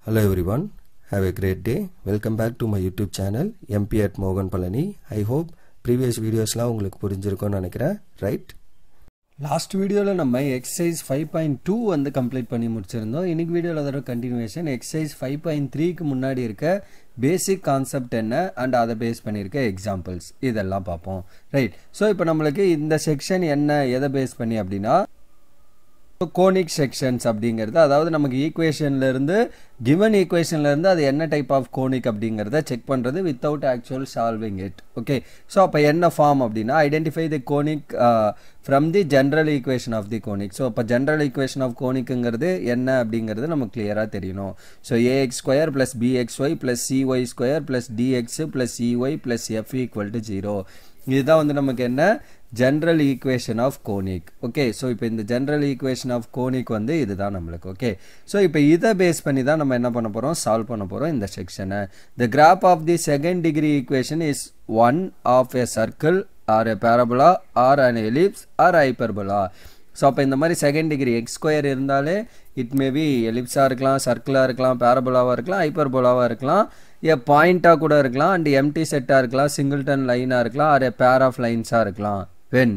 Hello everyone, have a great day. Welcome back to my YouTube channel MP at Mogan Palani. I hope previous videos la உங்களுக்கு புரிஞ்சிருக்கும்னு நினைக்கிறேன், right? Last வீடியோல நம்ம exercise 5.2 வந்து complete பண்ணி முடிச்சிருந்தோம். இன்னைக்கு வீடியோல அதோட கண்டினியூவேஷன் எக்ஸசைஸ் 5.3 க்கு முன்னாடி இருக்க பேசிக் கான்செப்ட் என்ன and அதை பேஸ் பண்ணிருக்க எக்ஸாம்பிள்ஸ் இதெல்லாம் பார்ப்போம், ரைட்? சோ இப்போ நமக்கு இந்த செக்ஷன் என்ன எதை பேஸ் பண்ணி அப்படினா கோனிக் செக்ஷன்ஸ் அப்படிங்கிறது, அதாவது நமக்கு ஈக்குவேஷன்ல இருந்து given ஈக்குவேஷன்ல இருந்து அது என்ன டைப் ஆஃப் கோனிக் அப்படிங்கறத செக் பண்றது without actual solving it. Okay, so அப்ப என்ன ஃபார்ம் அப்படினா identify the conic from the general equation of the conic. So அப்ப general equation of conicங்கிறது என்ன அப்படிங்கிறது நமக்கு கிளியரா தெரியணும். So ax square plus bxy plus cy square plus dx plus ey plus f equal to 0. இதுதான் வந்து நமக்கு என்ன general equation of conic. Okay, so இப்போ இந்த general equation of conic வந்து இதுதான் நமக்கு. ஓகே, சோ இப்போ இத பேஸ் பண்ணி தான் நம்ம என்ன பண்ண போறோம், சால்வ் பண்ண போறோம் இந்த செக்ஷனை. The graph of the second degree equation is one of a circle or a parabola or an ellipse or hyperbola. So அப்போ இந்த மாதிரி செகண்ட் டிகிரி எக்ஸ் ஸ்கொயர் இருந்தாலே இட் மேபி எலிப்ஸாக இருக்கலாம், சர்க்கிளாக இருக்கலாம், பேரபோலாவாக இருக்கலாம், ஹைப்பர்போலாவாக இருக்கலாம், ஏ பாயிண்ட்டாக கூட இருக்கலாம், அண்ட் எம்டி செட்டாக இருக்கலாம், சிங்கிள்டன் லைனாக இருக்கலாம், ஆர் ஏ பேர் ஆஃப் லைன்ஸாக இருக்கலாம். வென்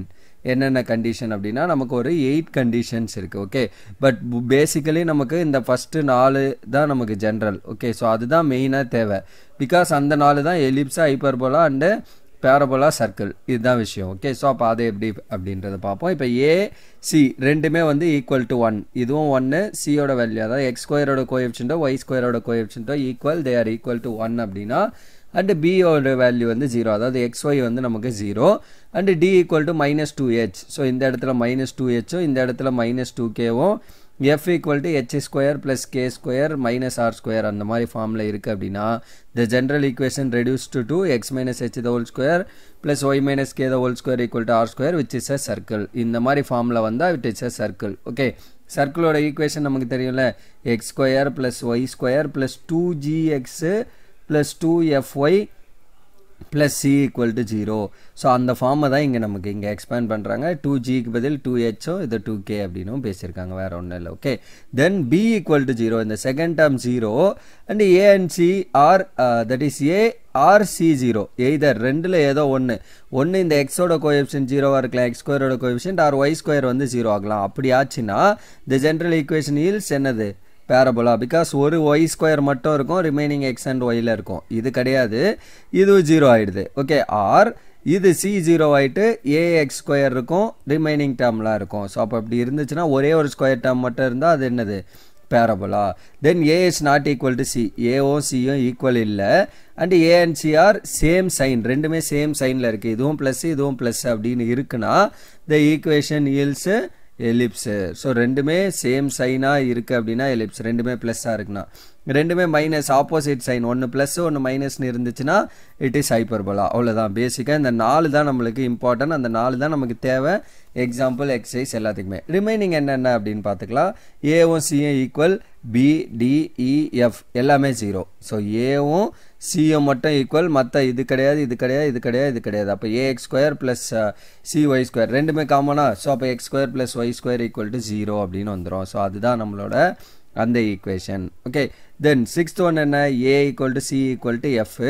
என்னென்ன கண்டிஷன் அப்படின்னா நமக்கு ஒரு 8 கண்டிஷன்ஸ் இருக்குது. ஓகே, பட் பேசிக்கலி நமக்கு இந்த ஃபஸ்ட்டு 4 தான் நமக்கு ஜென்ரல். ஓகே, ஸோ அதுதான் மெயினாக தேவை. பிகாஸ் அந்த 4 தான் எலிப்ஸா, ஹைப்பர்போலா அண்டு பேரபோலா, சர்க்கிள், இதுதான் விஷயம். ஓகே, ஸோ அப்போ அது எப்படி அப்படின்றத பார்ப்போம். இப்போ ஏ சி ரெண்டுமே வந்து ஈக்குவல் டு 1, இதுவும் 1, சியோட வேல்யூ அதாவது எக்ஸ் ஸ்கொயரோட கோஎஃபிஷியன்ட்டோ ஒய் ஸ்கொயரோட கோஎஃபிஷியன்ட்டோ equal, they are equal to 1 அப்படின்னா அண்டு பியோட வேல்யூ வந்து 0, அதாவது XY வந்து நமக்கு 0 and D equal to -2h. So இந்த இடத்துல -2h இந்த இடத்துல -2kவும் F equal to h square plus k square minus r square அந்த மாதிரி ஃபார்மில் இருக்குது அப்படின்னா the general equation reduced to x minus h the whole square plus y minus k the whole square equal to r square which is a circle. இந்த மாதிரி ஃபார்மில் வந்தால் which is a circle. Okay, சர்க்கிளோட equation நமக்கு தெரியும்ல, x square plus y square plus 2gx plus 2fy plus c equal to 0. So அந்த ஃபார்மை தான் இங்கே நமக்கு இங்கே எக்ஸ்பேண்ட் பண்ணுறாங்க. 2gக்கு பதில் 2hோ இது 2k அப்படின்னும் பேசியிருக்காங்க, வேறு ஒன்றும் இல்லை. Okay, then b equal to 0, இந்த second term 0 and a and c or that is a or c 0, either ரெண்டில் ஏதோ ஒன்று இந்த எக்ஸோட கோஎஃபிஷியன்ட் 0வாக இருக்கலாம், எக்ஸ் ஸ்கொயரோட கோஎஃபிஷியன்ட் ஆர் ஒய் ஸ்கொயர் வந்து 0 ஆகலாம். அப்படி ஆச்சுன்னா த ஜென்ரல் ஈக்குவேஷன் ஈல்ஸ் என்னது, பேரபோலா. பிகாஸ் ஒரு ஒய் ஸ்கொயர் மட்டும் இருக்கும், ரிமைனிங் எக்ஸ் அண்ட் ஒய்ல இருக்கும். இது கிடையாது, இது 0 ஆயிடுது. ஓகே, ஆர் இது சி 0 ஆயிட்டு ஏஎக்ஸ் ஸ்கொயர் இருக்கும், ரிமைனிங் டேர்ம்லாம் இருக்கும். ஸோ அப்போ அப்படி இருந்துச்சுன்னா ஒரே ஒரு ஸ்கொயர் டேர்ம் மட்டும் இருந்தால் அது என்னது, parabola. Then a is not equal to c, ஏவும் சியும் ஈக்குவல் இல்லை and a and c are same sign, ரெண்டுமே சேம் சைனில் இருக்குது, இதுவும் ப்ளஸ் இதுவும் ப்ளஸ் அப்படின்னு இருக்குன்னா the equation yields ellipse. So ரெண்டுமே சேம் சைனாக இருக்குது அப்படின்னா எலிப்ஸ், ரெண்டுமே ப்ளஸ்ஸாக இருக்குன்னா, ரெண்டுமே மைனஸ் ஆப்போசிட் சைன், ஒன்று ப்ளஸ் ஒன்று மைனஸ்னு இருந்துச்சுன்னா இட் இஸ் ஹைப்பர்போலா. அவ்வளோதான் பேசிக்காக. இந்த 4 தான் நம்மளுக்கு இம்பார்ட்டன்ட், அந்த 4 தான் நமக்கு தேவை. எக்ஸாம்பிள் எக்ஸசைஸ் எல்லாத்துக்குமே. ரிமைனிங் என்னென்ன அப்படின்னு பார்த்துக்கலாம். ஏவும் சியும் equal, B D E F எல்லாமே 0. ஸோ ஏவும் சியும் மட்டும் ஈக்குவல், மற்ற இது கிடையாது, இது கிடையாது, இது கிடையாது, இது கிடையாது. அப்போ ax square plus cy square ரெண்டுமே காமனா. ஸோ அப்போ x square plus y square equal to 0 அப்படின்னு வந்துடும். ஸோ அதுதான் நம்மளோட அந்த ஈக்குவேஷன். ஓகே, தென் 6th ஒன் என்ன, A equal to C equal to F,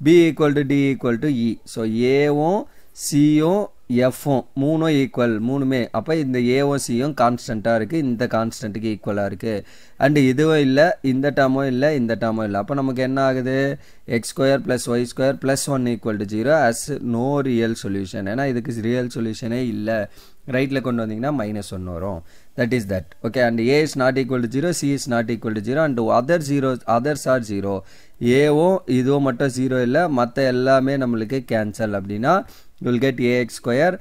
B equal to D equal to E. So ஏவும் சியும் எஃப்பும் மூணும் ஈக்குவல், மூணுமே. அப்போ இந்த ஏவும் சியும் கான்ஸ்டண்ட்டாக இருக்குது, இந்த கான்ஸ்டண்ட்டுக்கு ஈக்குவலாக இருக்குது. அண்டு இதுவும் இல்லை, இந்த டேர்மும் இல்லை, இந்த டேர்மும் இல்லை. அப்போ நமக்கு என்ன ஆகுது, x square plus y square plus 1 equal to 0 as no real solution. ஏன்னா இதுக்கு ரியல் சொல்யூஷனே இல்லை. ரைட்டில் கொண்டு வந்தீங்கன்னா -1 வரும். That is that. Okay, and A is not equal to 0, C is not equal to 0 and others are 0. ஏவும் இதுவும் மட்டும் 0 இல்லை, மற்ற எல்லாமே நம்மளுக்கு கேன்சல் அப்படின்னா you will get ax square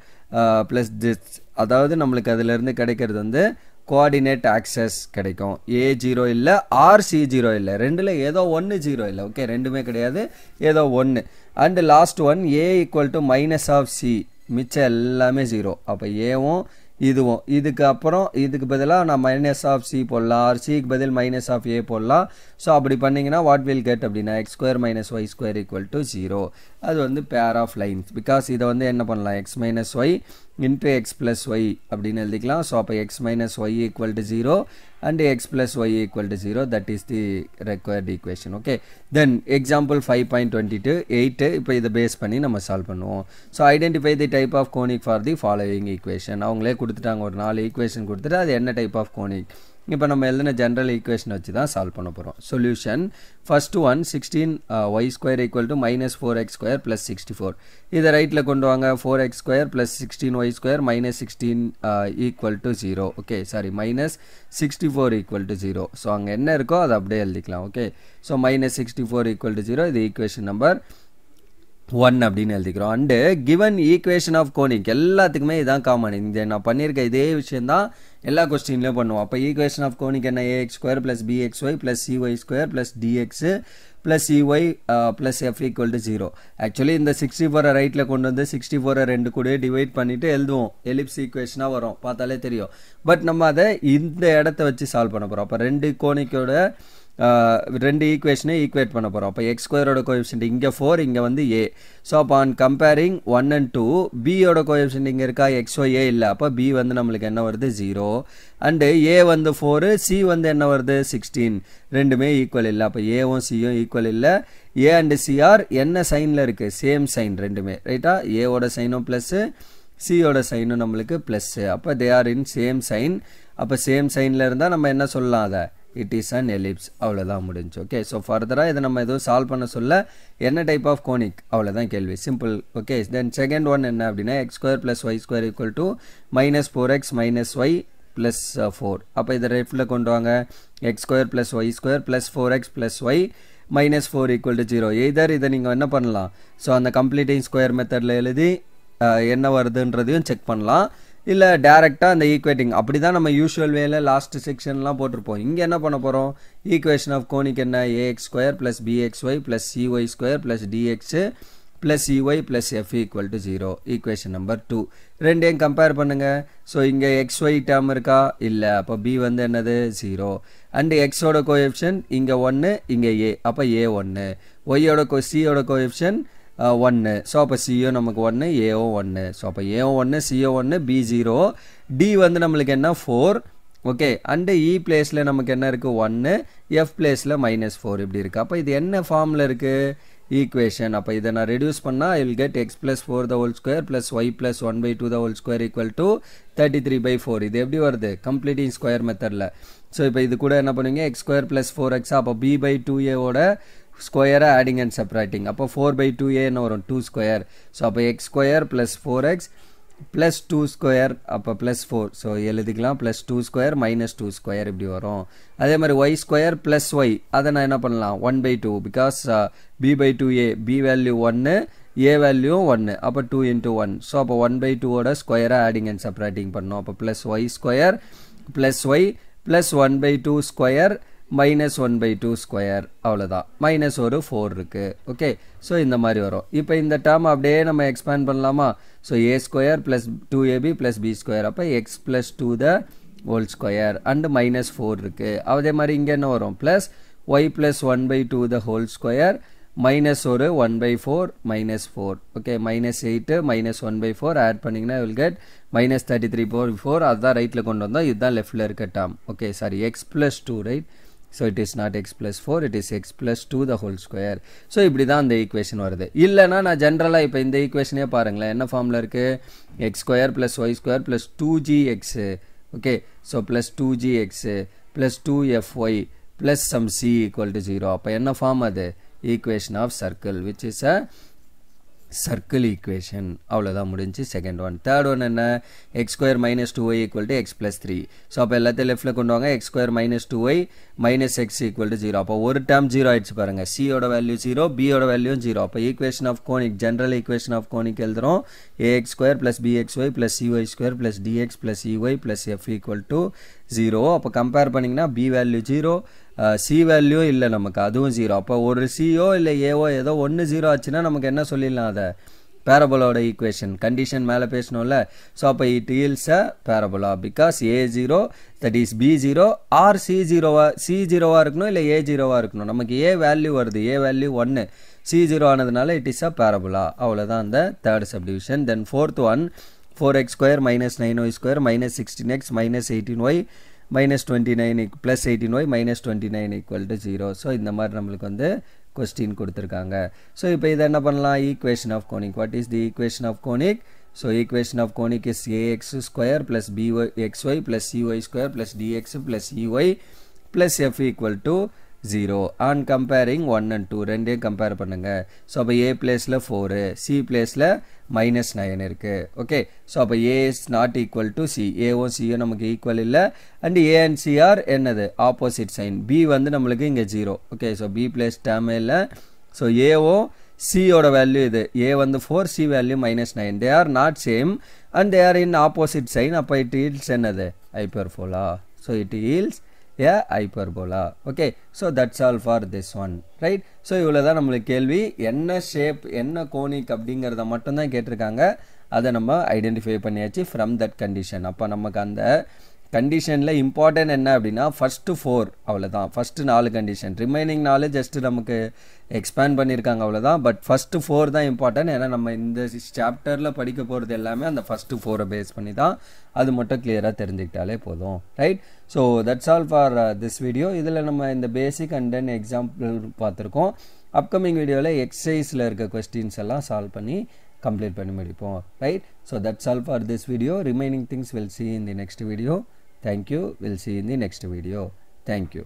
plus this. அதாவது நம்மளுக்கு அதிலிருந்து கிடைக்கிறது வந்து கோஆர்டினேட் ஆக்சஸ் கிடைக்கும். ஏ 0 இல்லை, ஆர் சி 0 இல்லை, ரெண்டில் ஏதோ ஒன்று 0 இல்லை. ஓகே, ரெண்டுமே கிடையாது, ஏதோ ஒன்று. And last one a equal to minus of c, மிச்சம் எல்லாமே 0. அப்போ ஏவும் இதுவும், இதுக்கு அப்புறம் இதுக்கு பதிலாக நான் மைனஸ் ஆஃப் சி போடலாம், ஆர் சிக்கு பதில் மைனஸ் ஆஃப் ஏ போடலாம். ஸோ அப்படி பண்ணிங்கன்னா வாட் வில் கெட் அப்படின்னா x square minus y square equal to 0. அது வந்து பேர் ஆஃப் லைன்ஸ். பிகாஸ் இதை வந்து என்ன பண்ணலாம், x minus y into x plus y அப்படின்னு எழுதிக்கலாம். ஸோ அப்போ x minus y equal to 0 and x plus y equal to 0. That is the required equation. Okay. Then example 5.22 8 இப்போ இதை base பண்ணி நம்ம சால்வ் பண்ணுவோம். So identify the type of conic for the following equation. அவங்களே கொடுத்துட்டாங்க ஒரு 4 equation கொடுத்துட்டு அது என்ன டைப் ஆஃப் கோனிக். இப்போ நம்ம எழுதின ஜென்ரல் ஈக்குவேஷன் வச்சு தான் சால்வ் பண்ண போகிறோம். Solution first one 16y square equal to minus 4x square plus 64. இதை ரைட்டில் கொண்டு வாங்க. 4x square plus 16y square minus 16 equal to 0. Okay sorry minus 64 equal to 0. So அங்கே என்ன இருக்கோ அதை அப்படியே எழுதிக்கலாம். Okay so minus 64 equal to 0 இது ஈக்குவேஷன் நம்பர் 1 அப்படின்னு எழுதிக்கிறோம். And given equation of conic எல்லாத்துக்குமே இதான் காமன். இந்த நான் பண்ணியிருக்க இதே விஷயம் தான் எல்லா கொஸ்டின்லேயும் பண்ணுவோம். அப்போ ஈக்குவேஷன் ஆஃப் கோனிக் என்ன ax square plus bxy plus cy square plus dx plus cy plus f equal to 0. Actually இந்த 64 ரைட்டில் கொண்டு வந்து 64 ரெண்டு கூட டிவைட் பண்ணிவிட்டு எழுதுவோம். எலிப்ஸ் ஈக்குவேஷனாக வரும், பார்த்தாலே தெரியும். பட் நம்ம அதை இந்த இடத்த வச்சு சால்வ் பண்ண போகிறோம். அப்போ ரெண்டு கோனிக்கோட ரெண்டு ஈக்குவேஷனை ஈக்குவேட் பண்ண போகிறோம். அப்போ எக்ஸ் ஸ்கொயரோட கோஎஃபிஷியன்ட் இங்கே 4 இங்கே வந்து ஏ. ஸோ அப்போ ஆன் கம்பேரிங் 1 and 2 பியோட கோஎஃபிஷியன்ட் இங்கே இருக்கா XY இல்லை. அப்போ பி வந்து நம்மளுக்கு என்ன வருது 0 அண்டு ஏ வந்து 4 சி வந்து என்ன வருது 16. ரெண்டுமே ஈக்குவல் இல்லை. அப்போ ஏவும் சியும் ஈக்குவல் இல்லை. ஏ அண்டு சிஆர் என்ன சைனில் இருக்குது சேம் சைன் ரெண்டுமே ரைட்டா. ஏவோட சைனும் ப்ளஸ்ஸு சியோட சைனும் நம்மளுக்கு ப்ளஸ்ஸு. அப்போ they are in same sign. அப்போ சேம் சைனில் இருந்தால் நம்ம என்ன சொல்லலாம் அதை it is an ellipse. அவ்வளோதான் முடிஞ்சு. ஓகே ஸோ ஃபர்தராக இதை நம்ம எதுவும் சால்வ் பண்ண சொல்ல என்ன டைப் ஆஃப் கோனிக் அவ்வளோதான் கேள்வி simple. Okay then second one என்ன அப்படின்னா x square plus y square equal to minus 4x minus y plus 4. அப்போ இதை ரெஃப்டில் கொண்டு வாங்க. x square plus y square plus 4x plus y minus 4 equal to 0. எதர் இதை நீங்கள் என்ன பண்ணலாம். ஸோ அந்த கம்ப்ளீட்டிங் ஸ்கொயர் மெத்தடில் எழுதி என்ன வருதுன்றதையும் செக் பண்ணலாம். இல்லை டேரெக்டாக அந்த ஈக்குவேட்டிங் அப்படி தான் நம்ம யூஷுவல் வேல லாஸ்ட் செக்ஷன்லாம் போட்டிருப்போம். இங்கே என்ன பண்ண போகிறோம். ஈக்குவேஷன் ஆஃப் கோனிக் என்ன ax square plus bxy plus cy square plus dx plus ey plus f equal to 0. Equation number 2 ரெண்டையும் கம்பேர் பண்ணுங்கள். ஸோ இங்கே xy டேர்ம் இருக்கா இல்லை. அப்போ b வந்து என்னது 0 அண்டு எக்ஸோட கோஎஃபிஷியன்ட் இங்கே 1 இங்கே a. அப்போ a 1 ஒய்யோட சியோட கோஎஃபிஷியன்ட் 1. ஸோ அப்போ சிஓ நமக்கு 1 ஏஓ 1. ஸோ அப்போ ஏஓ 1 சிஓ 1 பி 0 டி வந்து நம்மளுக்கு என்ன 4. ஓகே அண்டு இ பிளேஸில் நமக்கு என்ன இருக்குது 1 எஃப் பிளேஸில் -4 இப்படி இருக்குது. அப்போ இது என்ன ஃபார்மில் இருக்குது ஈக்குவேஷன். அப்போ இதை நான் ரெடியூஸ் பண்ணால் I will get x plus 4 the whole square plus y plus 1/2 the whole square equal to 33/4. இது எப்படி வருது கம்ப்ளீட்டிங் ஸ்கொயர் மெத்தடில். ஸோ இப்போ இது கூட என்ன பண்ணுவீங்க x square plus 4x. அப்போ b/2a ஓட ஸ்கொயரை ஆடிங் அண்ட் செப்பரேட்டிங். அப்போ 4/2a என்ன வரும் 2 ஸ்கொயர். ஸோ அப்போ x square plus 4x plus 2 square அப்போ ப்ளஸ் 4. ஸோ எழுதிக்கலாம் ப்ளஸ் 2 ஸ்கொயர் மைனஸ் 2 ஸ்கொயர் இப்படி வரும். அதே மாதிரி ஒய் ஸ்கொயர் ப்ளஸ் ஒய் அதை நான் என்ன பண்ணலாம் 1/2 because b/2a b value 1 a value 1. அப்போ 2 into 1. ஸோ அப்போ 1/2ஓட ஸ்கொயரை ஆடிங் அண்ட் செப்பரேட்டிங் பண்ணோம். அப்போ plus y square plus y plus 1/2 square minus 1/2 square அவ்வளோதான். மைனஸ் ஒரு 4 இருக்குது. ஓகே ஸோ இந்த மாதிரி வரும். இப்போ இந்த டேர்ம் அப்படியே நம்ம எக்ஸ்பேண்ட் பண்ணலாமா. So a square plus 2ab plus b square. அப்போ x plus 2 the whole square and -4 இருக்குது. அதே மாதிரி இங்கே என்ன வரும் plus y plus 1/2 the whole square minus ஒரு 1/4 -4. ஓகே -8 -1/4 ஆட் பண்ணிங்கன்னா வில் கெட் -33/4. அதுதான் ரைட்டில் கொண்டு வந்தோம். இதுதான் லெஃப்டில் இருக்க term. Okay sorry x plus 2 right. So it is not x plus 4 it is x plus 2 the whole square. So இப்படி தான் அந்த ஈக்குவேஷன் வருது. இல்லைனா நான் ஜென்ரலாக இப்போ இந்த ஈக்குவேஷனே பாருங்களேன் என்ன ஃபார்மில் இருக்குது x square plus y square plus 2gx. Okay so plus 2gx plus 2fy plus some c equal to 0. அப்போ என்ன ஃபார்ம் அது equation of circle which is a circle equation. அவ்வளோதான் முடிஞ்சு செகண்ட் ஒன். தேர்ட் ஒன் என்ன x square minus 2y equal to x plus 3. So அப்போ எல்லாத்தையும் லெஃப்டில் கொண்டு வாங்க. x square minus 2y minus x equal to 0. அப்போ ஒரு டேர்ம் 0 ஆயிடுச்சு பாருங்கள். சியோட வேல்யூ 0 பியோட வேல்யூ 0. அப்போ equation of conic general equation of conic எழுதுகிறோம். ax square plus bxy plus cy square plus dx plus ey plus f equal to 0. அப்போ compare பண்ணிங்கன்னா b வேல்யூ 0 சி வேல்யூ இல்லை நமக்கு அதுவும் 0. அப்போ ஒரு சிஓ இல்லை ஏஓ ஏதோ 1 0 ஆச்சுன்னா நமக்கு என்ன சொல்லிடலாம் அதை பேரபோலாவோட ஈக்குவேஷன் கண்டிஷன் மேலே பேசணும்ல. ஸோ அப்போ it yields a parabola because a0 that is b0 or c0வாக இருக்கணும் இல்லை a0வாக இருக்கணும். நமக்கு a வேல்யூ வருது a வேல்யூ 1 c0 ஆனதுனால இட் இஸ் அ பேரபோலா. அவ்வளோதான் அந்த third subdivision. Then fourth one 4x square minus 9y square minus 16x minus 18y minus 29 plus 18y minus 29 equal to 0. So இந்த மாதிரி நம்மளுக்கு வந்து கொஸ்டின் கொடுத்துருக்காங்க. So இப்போ இதை என்ன பண்ணலாம்? Equation of conic. What is the equation of conic? So equation of conic is ax square plus bxy plus cy square plus dx plus ey plus f equal to 0. On comparing 1 and 2 ரெண்டையும் compare பண்ணுங்க. So அப்போ a பிளேஸில் 4 c பிளேஸில் minus 9 இருக்கு. Okay, so அப்போ a is not equal to c. aவும் cயும் நமக்கு ஈக்குவல் இல்லை. And a and c are என்னது? Opposite sign. b வந்து நம்மளுக்கு இங்கே 0. ஓகே, ஸோ b பிளேஸ் டேர்மே இல்லை. ஸோ aவும் cயோட வேல்யூ இது. a வந்து 4, c value -9. they are not same and they are in opposite sign. அப்போ it yields என்னது? hyperbola. so it yields a hyperbola. okay, so that's all for this one, right? so இவ்வளவுதான் நம்மளுக்கு கேள்வி. என்ன shape, என்ன conic அப்படிங்கறத மட்டும் தான் கேட்டிருக்காங்க. அதை நம்ம ஐடென்டிஃபை பண்ணியாச்சு from that condition. அப்போ நமக்கு அந்த கண்டிஷனில் இம்பார்ட்டன்ட் என்ன அப்படின்னா ஃபஸ்ட்டு 4 அவ்வளோதான். ஃபஸ்ட்டு 4 கண்டிஷன், ரிமைனிங் 4 ஜஸ்ட்டு நமக்கு எக்ஸ்பேண்ட் பண்ணியிருக்காங்க அவ்வளோதான். பட் ஃபஸ்ட்டு 4 தான் இம்பார்ட்டன்ட். ஏன்னா நம்ம இந்த சாப்டரில் படிக்க போகிறது எல்லாமே அந்த ஃபஸ்ட்டு 4 பேஸ் பண்ணி தான். அது மட்டும் கிளியராக தெரிஞ்சுக்கிட்டாலே போதும், right? So that's all for this video. இதில் நம்ம இந்த பேசிக் அண்ட் தென் எக்ஸாம்பிள் பார்த்துருக்கோம். அப்கமிங் வீடியோவில் எக்ஸசைஸில் இருக்க கொஸ்டின்ஸ் எல்லாம் சால்வ் பண்ணி கம்ப்ளீட் பண்ணி முடிப்போம், right? So that's all for this video. Remaining things will see in the next video. Thank you. We'll see you in the next video. Thank you.